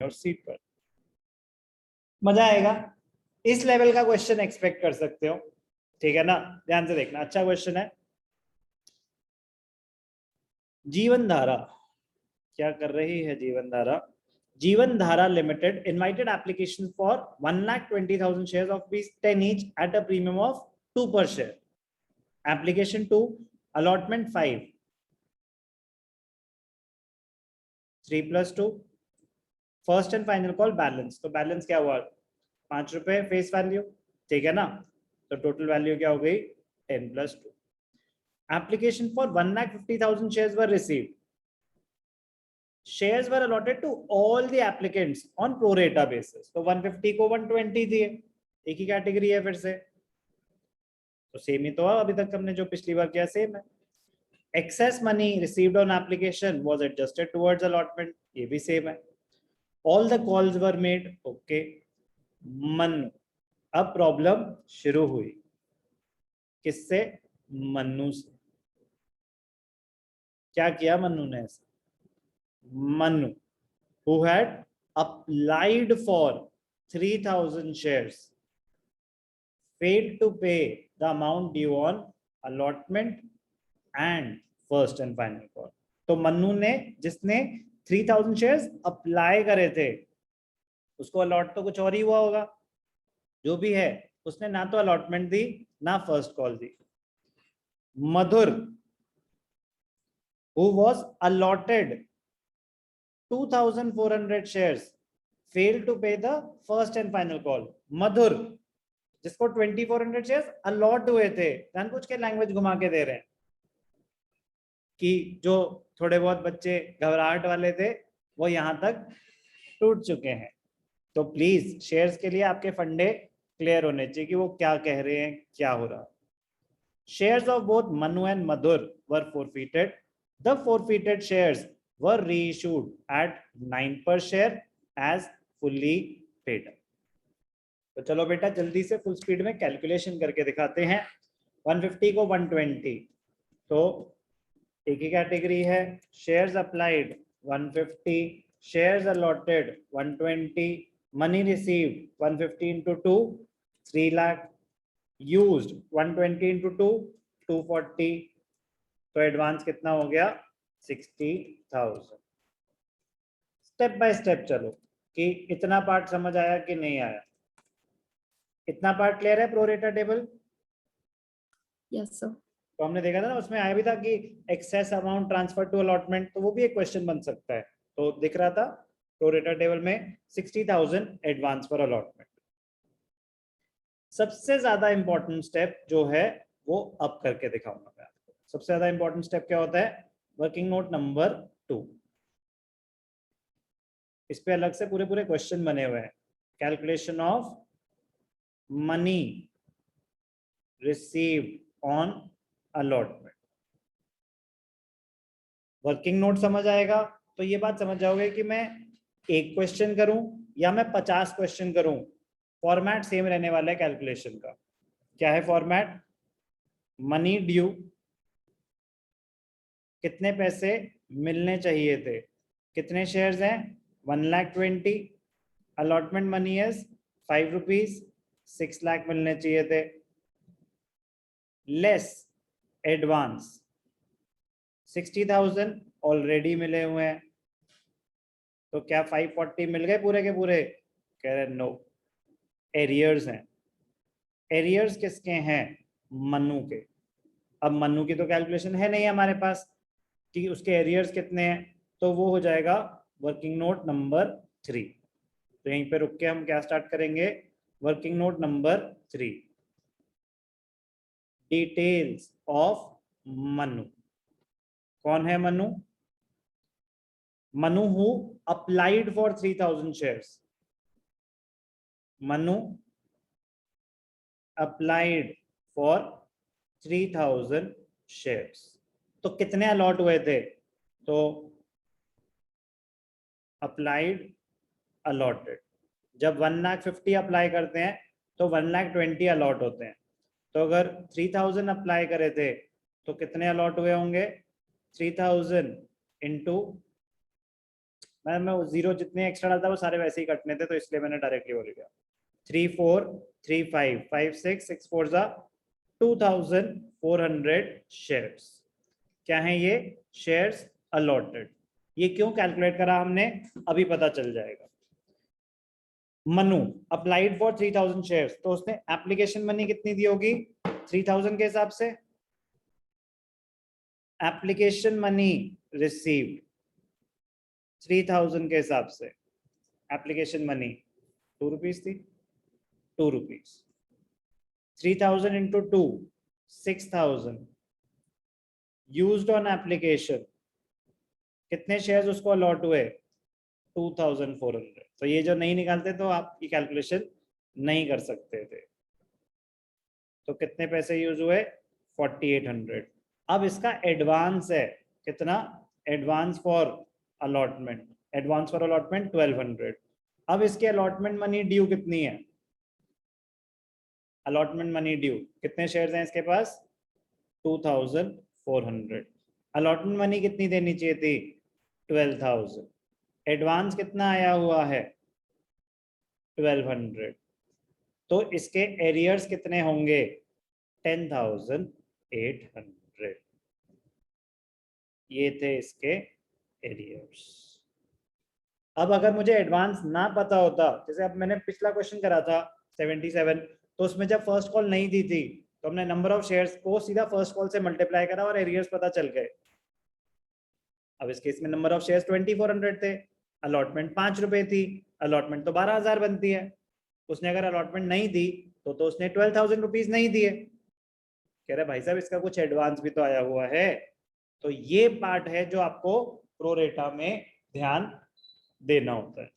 और सीट पर। मजा आएगा। इस लेवल का क्वेश्चन एक्सपेक्ट कर सकते हो, ठीक है ना। ध्यान से देखना, अच्छा क्वेश्चन है। जीवन धारा क्या कर रही है? जीवन धारा, जीवन धारा limited invited application for 1,20,000 shares of ₹10 each at a premium of 2 per share. Application 2, allotment 5, 3+2, first and final call balance. तो बैलेंस क्या हुआ? ₹5 फेस वैल्यू, ठीक है ना। तो टोटल वैल्यू क्या हो गई? 10+2। Application for 1,50,000 shares were received. Shares were allotted to all the applicants on pro rata basis. तो 150 को 120 दिए, एक ही कैटेगरी है फिर से, तो सेम ही तो है अभी तक हमने जो पिछली बार किया, सेम है। Excess money received on application was adjusted towards allotment, ये भी सेम है। All the calls were made, okay. Mannu, अब प्रॉब्लम शुरू हुई किससे? मन्नू से। क्या किया मन्नू ने? ऐसा, Mannu who had applied for 3,000 shares failed to pay the amount due on allotment and first and final call. तो मन्नू ने, जिसने 3,000 शेयर्स अप्लाई करे थे, उसको अलॉट तो कुछ और ही हुआ होगा, जो भी है, उसने ना तो अलॉटमेंट दी ना first call the. Madhur who was allotted 2,400 shares failed to pay the first and final call. मधुर, जिसको 2,400 शेयर्स अलॉट हुए थे, जानबूझ के लैंग्वेज घुमा के दे रहे हैं कि जो थोड़े बहुत बच्चे घबराहट वाले थे वो यहां तक टूट चुके हैं। तो प्लीज शेयर्स के लिए आपके फंडे क्लियर होने चाहिए कि वो क्या कह रहे हैं, क्या हो रहा। Shares of both Manu and Madhur were forfeited. The forfeited shares were reissued at 9 per share as fully paid. तो चलो बेटा जल्दी से फुल स्पीड में कैलकुलेशन करके दिखाते हैं। 150 को 120, तो एक ही कैटेगरी है। Shares applied 150, shares allotted 120, money received 150 into 2 3 lakh, used 120 into 2 240, तो एडवांस कितना हो गया? 60,000। स्टेप बाय स्टेप चलो कि इतना पार्ट समझ आया कि नहीं आया। इतना पार्ट क्लियर है? Pro rata table? Yes sir. तो हमने देखा था ना, उसमें आया भी था कि excess amount transfer to allotment, तो वो भी एक क्वेश्चन बन सकता है। तो दिख रहा था प्रोरेटा टेबल में 60,000 एडवांस फॉर अलॉटमेंट। सबसे ज्यादा इंपॉर्टेंट स्टेप जो है वो अब करके दिखाऊंगा मैं आपको। सबसे ज्यादा इंपॉर्टेंट स्टेप क्या होता है? Working note number 2। इस पे अलग से पूरे पूरे क्वेश्चन बने हुए हैं। Calculation of money received on allotment. Working note समझ आएगा तो ये बात समझ जाओगे कि मैं एक क्वेश्चन करूं या मैं 50 क्वेश्चन करूं, फॉर्मेट सेम रहने वाला है कैलकुलेशन का। क्या है फॉर्मेट? मनी ड्यू, कितने पैसे मिलने चाहिए थे, कितने शेयर्स हैं? 1,20,000, अलॉटमेंट मनी है ₹5, 6 लाख मिलने चाहिए थे, लेस एडवांस 60,000 ऑलरेडी मिले हुए हैं। तो क्या 540 मिल गए पूरे के पूरे? कह रहे नो, एरियर्स हैं। एरियर्स किसके हैं? मन्नू के। अब मन्नू की तो कैलकुलेशन है नहीं हमारे पास कि उसके एरियर्स कितने हैं, तो वो हो जाएगा वर्किंग नोट नंबर 3। तो यहीं पे रुक के हम क्या स्टार्ट करेंगे? Working note number 3, details of Mannu. कौन है Mannu? Manu who applied for 3,000 shares. Manu applied for 3,000 shares. तो कितने अलॉट हुए थे? तो अप्लाइड अलॉटेड, जब 1,50,000 अप्लाई करते हैं तो 1,20,000 अलॉट होते हैं। तो अगर 3,000 अप्लाई करे थे तो कितने अलॉट हुए होंगे? 3,000 इंटू मैं वो जीरो जितने एक्स्ट्रा डालता वो सारे वैसे ही कटने थे, तो इसलिए मैंने डायरेक्टली बोल दिया 3 4 3 5 5 6 6 4 जा 2400 शेयर्स। क्या है ये? Shares allotted. ये क्यों कैलकुलेट करा हमने, अभी पता चल जाएगा। मनु अप्लाइड फॉर 3000 शेयर्स, तो उसने एप्लीकेशन मनी कितनी दी होगी 3000 के हिसाब से। एप्लीकेशन मनी रिसीव्ड 3000 के हिसाब से, एप्लीकेशन मनी 2 रुपीज थी, 2 rupees. 3000 into 2 6000 used on application, कितने शेयर्स उसको अलॉट हुए 2400। तो ये जो नहीं निकालते तो आप ये कैलकुलेशन नहीं कर सकते थे। तो कितने पैसे यूज हुए 4800। अब इसका एडवांस है कितना, advance for allotment, advance for allotment 1200। अब इसके अलॉटमेंट मनी ड्यू कितनी है, अलॉटमेंट मनी ड्यू कितने शेयर्स हैं इसके पास 2400। अलॉटमेंट मनी कितनी देनी चाहिए थी 12000। एडवांस कितना आया हुआ है 1200। तो इसके एरियर्स कितने होंगे 10800। ये थे इसके एरियर्स। अब अगर मुझे एडवांस ना पता होता, जैसे अब मैंने पिछला क्वेश्चन करा था 77, तो उसमें जब फर्स्ट कॉल नहीं दी थी तो हमने नंबर ऑफ शेयर्स को सीधा फर्स्ट कॉल से मल्टीप्लाई करा और एरियर्स पता चल गए। अब इस केस में नंबर ऑफ शेयर्स 2400 थे, अलॉटमेंट 5 रुपए थी, अलॉटमेंट तो 12000 बनती है। उसने अगर अलॉटमेंट नहीं दी तो उसने 12000 रुपीज नहीं दिए। कह रहे भाई साहब इसका कुछ एडवांस भी तो आया हुआ है। तो ये पार्ट है जो आपको प्रोरेटा में ध्यान देना होता है।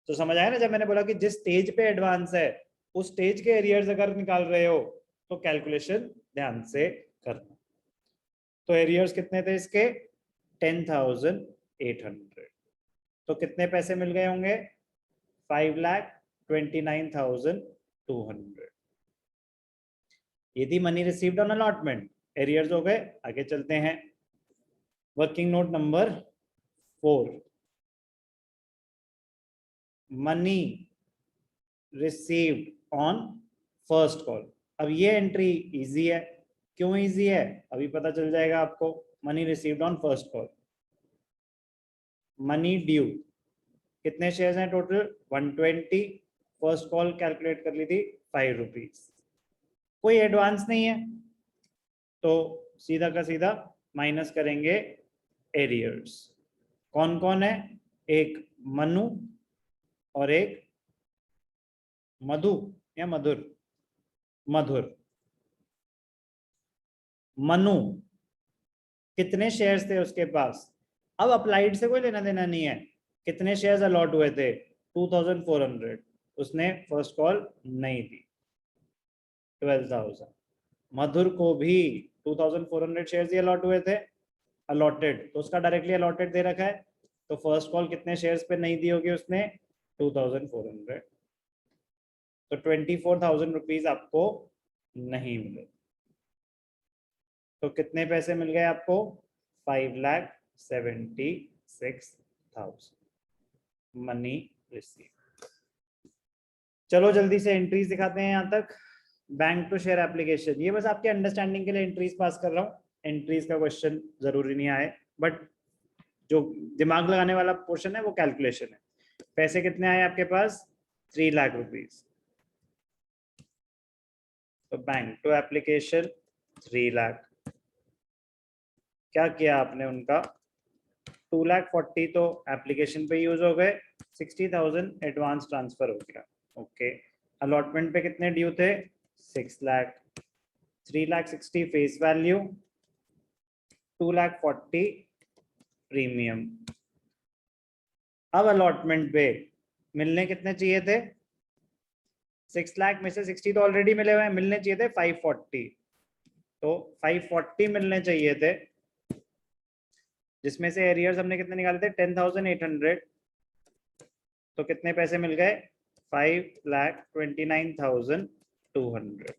तो समझ आया ना, जब मैंने बोला कि जिस स्टेज पे एडवांस है उस स्टेज के एरियर्स अगर निकाल रहे हो तो कैलकुलेशन ध्यान से करना। तो एरियर्स कितने थे इसके 10800। तो कितने पैसे मिल गए होंगे 5,29,200। ये थी money received on allotment, arrears हो गए। आगे चलते हैं, working note number 4, money received on first call. अब ये एंट्री इजी है, क्यों इजी है अभी पता चल जाएगा आपको। Money received on first call, money due, कितने शेयर्स हैं टोटल 120, फर्स्ट कॉल कैलकुलेट कर ली थी 5 रुपीज, कोई एडवांस नहीं है तो सीधा का सीधा माइनस करेंगे एरियर्स। कौन कौन है, एक मनु और एक मधु या मधुर, मधुर। मनु कितने शेयर्स थे उसके पास, अब अप्लाइड से कोई लेना देना नहीं है, कितने शेयर्स अलॉट हुए थे 2400, उसने फर्स्ट कॉल नहीं दी 12000। मधुर को भी 2400 शेयर्स ही अलॉट हुए थे, अलॉटेड, तो उसका डायरेक्टली अलॉटेड दे रखा है। तो फर्स्ट कॉल कितने शेयर्स पे नहीं दी होगी उसने 2400, तो 24,000 रुपीज आपको नहीं मिले। तो कितने पैसे मिल गए आपको 5,76,000 मनी रिसीव। चलो जल्दी से एंट्रीज दिखाते हैं यहाँ तक। बैंक टू शेयर एप्लीकेशन, ये बस आपके अंडरस्टैंडिंग के लिए एंट्रीज पास कर रहा हूँ, एंट्रीज का क्वेश्चन जरूरी नहीं आए, बट जो दिमाग लगाने वाला पोर्शन है वो कैलकुलेशन है। पैसे कितने आए आपके पास 3 लाख रुपीज, तो बैंक टू एप्लीकेशन 3 लाख। क्या किया आपने उनका 2,40,000 तो एप्लीकेशन पे यूज हो गए, 60,000 एडवांस ट्रांसफर हो गया। ओके, अलॉटमेंट पे कितने ड्यू थे 6 लाख, 3,60,000 फेस वैल्यू, 2,40,000 प्रीमियम। अब अलॉटमेंट पे मिलने कितने चाहिए थे 6 लाख में से 60 तो ऑलरेडी मिले हुए हैं, मिलने चाहिए थे 540, तो 540 मिलने चाहिए थे, जिसमें से एरियर्स हमने कितने निकाले थे 10,800, तो कितने पैसे मिल गए 5,29,200।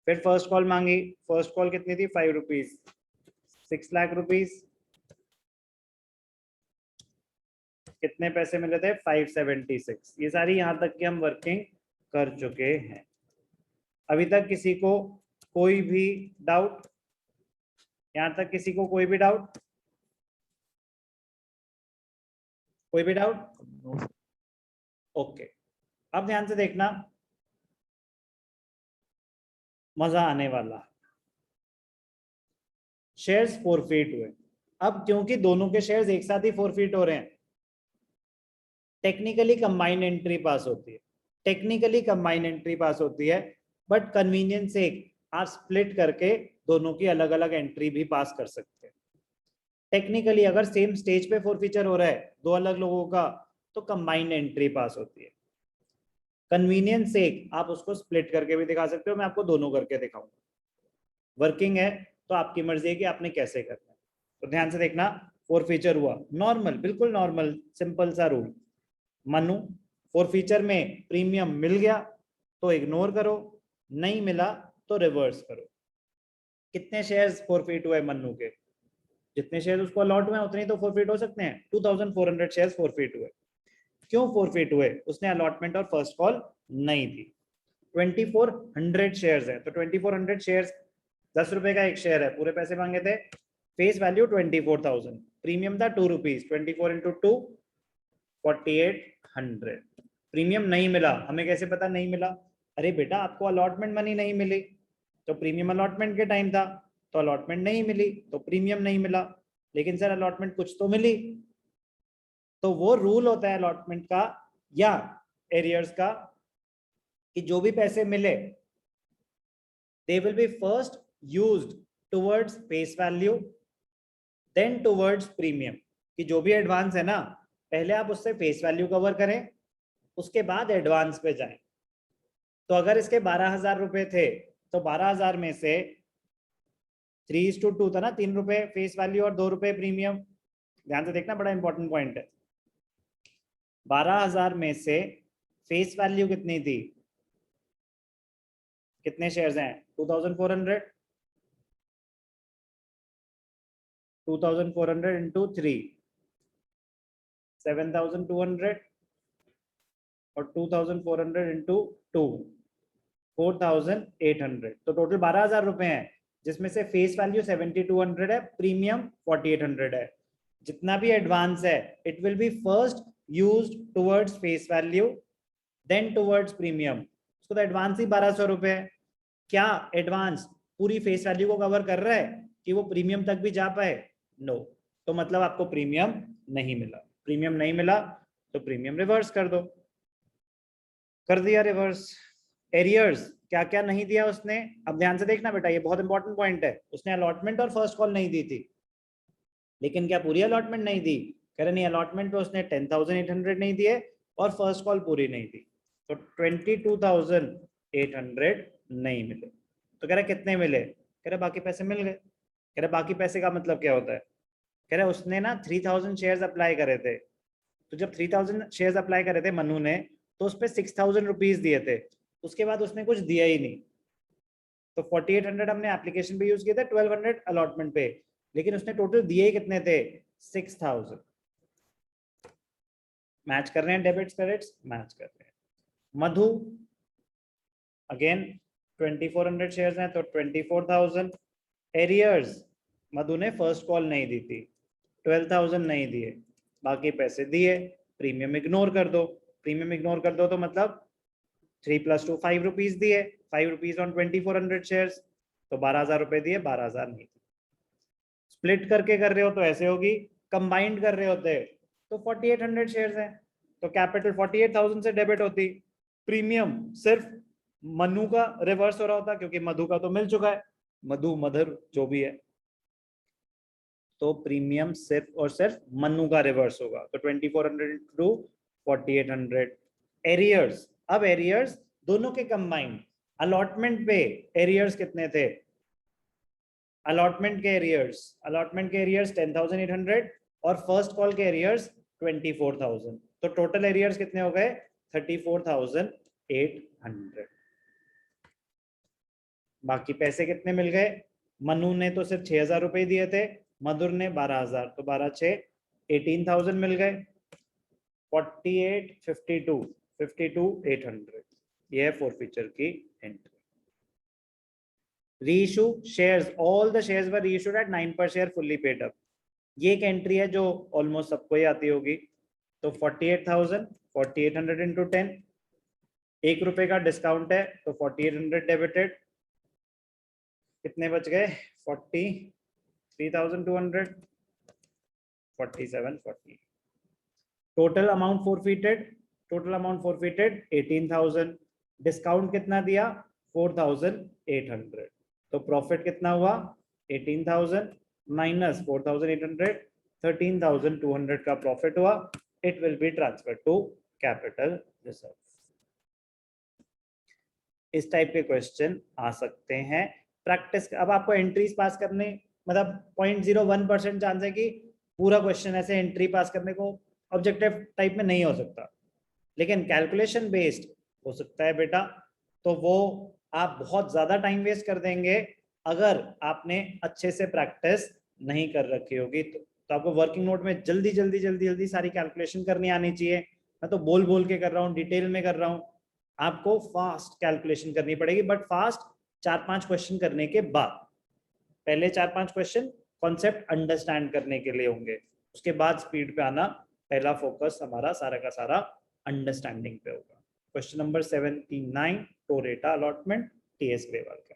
फिर फर्स्ट कॉल मांगी, फर्स्ट कॉल कितनी थी 5 रुपीज, 6 लाख रुपीज, कितने पैसे मिले थे 576। ये सारी यहां तक की हम वर्किंग कर चुके हैं। अभी तक किसी को कोई भी डाउट? यहां तक किसी को कोई भी डाउट? कोई भी डाउट? ओके, अब ध्यान से देखना, मजा आने वाला। शेयर्स फोरफीट हुए। अब क्योंकि दोनों के शेयर्स एक साथ ही फोरफीट हो रहे हैं, टेक्निकली कंबाइंड एंट्री पास होती है। टेक्निकली कंबाइंड एंट्री पास होती है, बट कन्वीनियंस से आप स्प्लिट करके दोनों की अलग अलग एंट्री भी पास कर सकते हैं। टेक्निकली अगर सेम स्टेज पे फोरफीचर हो रहा है दो अलग लोगों का, तो कंबाइंड एंट्री पास होती है। कन्वीनियंस से आप उसको स्प्लिट करके भी दिखा सकते हो, मैं आपको दोनों करके दिखाऊंगा। वर्किंग है तो आपकी मर्जी है कि आपने कैसे करना है। तो ध्यान से देखना, फोरफीचर हुआ, नॉर्मल, बिल्कुल नॉर्मल सिंपल सा रूल। मनु, फोरफीचर में प्रीमियम मिल गया तो इग्नोर करो, नहीं मिला तो रिवर्स करो। कितने शेयर्स फोरफीट हुए मन्नू के? जितने शेयर उसको अलॉट हुए उतने तो फोरफीट हो सकते हैं। 2400 शेयर्स फोरफीट हुए। क्यों फोरफीट हुए? उसने अलॉटमेंट और फर्स्ट कॉल नहीं थी। 2400 शेयर्स है तो 2400 शेयर्स 10 रुपए का एक शेयर है, पूरे पैसे मांगे थे। फेस वैल्यू 24,000, प्रीमियम था 2 रुपीज, 24 इंटू 2 4800। प्रीमियम नहीं मिला, हमें कैसे पता नहीं मिला? अरे बेटा आपको अलॉटमेंट मनी नहीं मिली, तो प्रीमियम अलॉटमेंट के टाइम था, तो अलॉटमेंट नहीं मिली तो प्रीमियम नहीं मिला। लेकिन सर अलॉटमेंट कुछ तो मिली, तो वो रूल होता है अलॉटमेंट का या एरियर्स का कि जो भी पैसे मिले they will be first used towards face value then towards premium। कि जो भी एडवांस है ना, पहले आप उससे फेस वैल्यू कवर करें, उसके बाद एडवांस पे जाएं। तो अगर इसके 12,000 रुपए थे तो 12,000 में से 3:2 था ना, 3 रुपए फेस वैल्यू और 2 रुपए प्रीमियम। ध्यान से देखना, बड़ा इंपॉर्टेंट पॉइंट है। 12,000 में से फेस वैल्यू कितनी थी? कितने शेयर्स हैं? 2400। 2400 इंटू 3 7,200 और 2400 इंटू 2 4,800। तो टोटल 12,000 रुपए हैं, जिसमें से फेस वैल्यू 7,200 है, प्रीमियम 4,800 है। जितना भी एडवांस है it will be first used towards face value then towards premium. उसको तो एडवांस ही 1,200 रुपए है। क्या एडवांस पूरी फेस वैल्यू को कवर कर रहा है कि वो प्रीमियम तक भी जा पाए? नो। तो मतलब आपको प्रीमियम नहीं मिला। प्रीमियम नहीं मिला तो प्रीमियम रिवर्स कर दो। कर दिया रिवर्स। एरियर्स क्या क्या नहीं दिया उसने? अब ध्यान से देखना बेटा, ये बहुत इंपॉर्टेंट पॉइंट है। उसने अलॉटमेंट और फर्स्ट कॉल नहीं दी थी, लेकिन क्या पूरी अलॉटमेंट नहीं दी? कह रहे नहीं, अलॉटमेंट पे उसने 10,800 नहीं दिए और फर्स्ट कॉल पूरी नहीं दी, तो 22,800 नहीं मिले। तो कह रहे कितने मिले? कह रहे बाकी पैसे मिल गए। कह रहे बाकी पैसे का मतलब क्या होता है? कह रहे उसने ना 3,000 शेयर्स अप्लाई करे थे, तो जब 3,000 शेयर्स अप्लाई करे थे मनु ने, तो उस पर 6,000 रुपीज दिए थे, उसके बाद उसने कुछ दिया ही नहीं। तो 4,800 हमने एप्लीकेशन पे यूज किए थे, 1,200 अलॉटमेंट पे, लेकिन उसने टोटल दिए ही कितने थे? 6,000। मैच कर रहे हैं डेबिट्स क्रेडिट्स? मैच कर रहे हैं। मधु अगेन 2,400 शेयर्स हैं तो 24,000। एरियर्स मधु ने फर्स्ट कॉल नहीं दी थी, 12,000 नहीं दिए, बाकी पैसे दिए। प्रीमियम इग्नोर कर दो। प्रीमियम इग्नोर कर दो तो मतलब 3 + 2 5 रुपीज दिए, 5 रुपीज ऑन 2,400 शेयर्स, तो 12,000 रुपए दिए, 12,000 नहीं दिए। स्प्लिट करके कर रहे हो तो ऐसे होगी, कंबाइंड कर रहे होते तो 4,800 शेयर्स हैं तो कैपिटल 48,000 से डेबिट होती, प्रीमियम सिर्फ मनु का रिवर्स हो रहा होता क्योंकि मधु का तो मिल चुका है, मधु मधुर जो भी है, तो प्रीमियम सिर्फ और सिर्फ मनु का रिवर्स होगा। तो 2,400 टू 4,800। एरियर्स, अब एरियर्स दोनों के कंबाइंड। अलॉटमेंट पे एरियर्स कितने थे? अलॉटमेंट के एरियर्स 10,800 और फर्स्ट कॉल के एरियर्स 24,000। तो टोटल एरियर्स कितने हो गए? 34,800। बाकी पैसे कितने मिल गए? मनु ने तो सिर्फ 6,000 रुपए दिए थे, मधुर ने 12,000, तो 12 6 18,000 मिल गए। 48, 52, 52, 800, ये है फॉरफीचर की एंट्री। Reissue shares, all the shares were reissued at 9 per share fully paid up, ये एक एंट्री है जो ऑलमोस्ट सबको ही आती होगी। तो 48,000, 4800 इंटू 10, ₹1 का डिस्काउंट है तो 4800 डेबिटेड, कितने बच गए? 43,200, 4740। Total amount forfeited, total amount forfeited 18,000, discount कितना दिया? 4,800, तो प्रॉफिट कितना हुआ? 18,000 माइनस 4,800, 13,200 का प्रॉफिट हुआ। It will be transfer to capital reserve. इस टाइप के क्वेश्चन आ सकते हैं प्रैक्टिस। अब आपको एंट्रीज पास करने, मतलब 0.01% चांस है कि पूरा क्वेश्चन ऐसे एंट्री पास करने को ऑब्जेक्टिव टाइप में नहीं हो सकता, लेकिन कैलकुलेशन बेस्ड हो सकता है बेटा। तो वो आप बहुत ज्यादा टाइम वेस्ट कर देंगे अगर आपने अच्छे से प्रैक्टिस नहीं कर रखी होगी। तो आपको वर्किंग नोट में जल्दी जल्दी जल्दी जल्दी सारी कैलकुलेशन करनी आनी चाहिए। मैं तो बोल बोल के कर रहा हूँ, डिटेल में कर रहा हूँ, आपको फास्ट कैलकुलेशन करनी पड़ेगी, बट फास्ट 4-5 क्वेश्चन करने के बाद। पहले 4-5 क्वेश्चन कॉन्सेप्ट अंडरस्टैंड करने के लिए होंगे, उसके बाद स्पीड पे आना। पहला फोकस हमारा सारा का सारा अंडरस्टैंडिंग पे होगा। क्वेश्चन नंबर 79, टोरेटा अलॉटमेंट, टीएस ग्रेवाल का।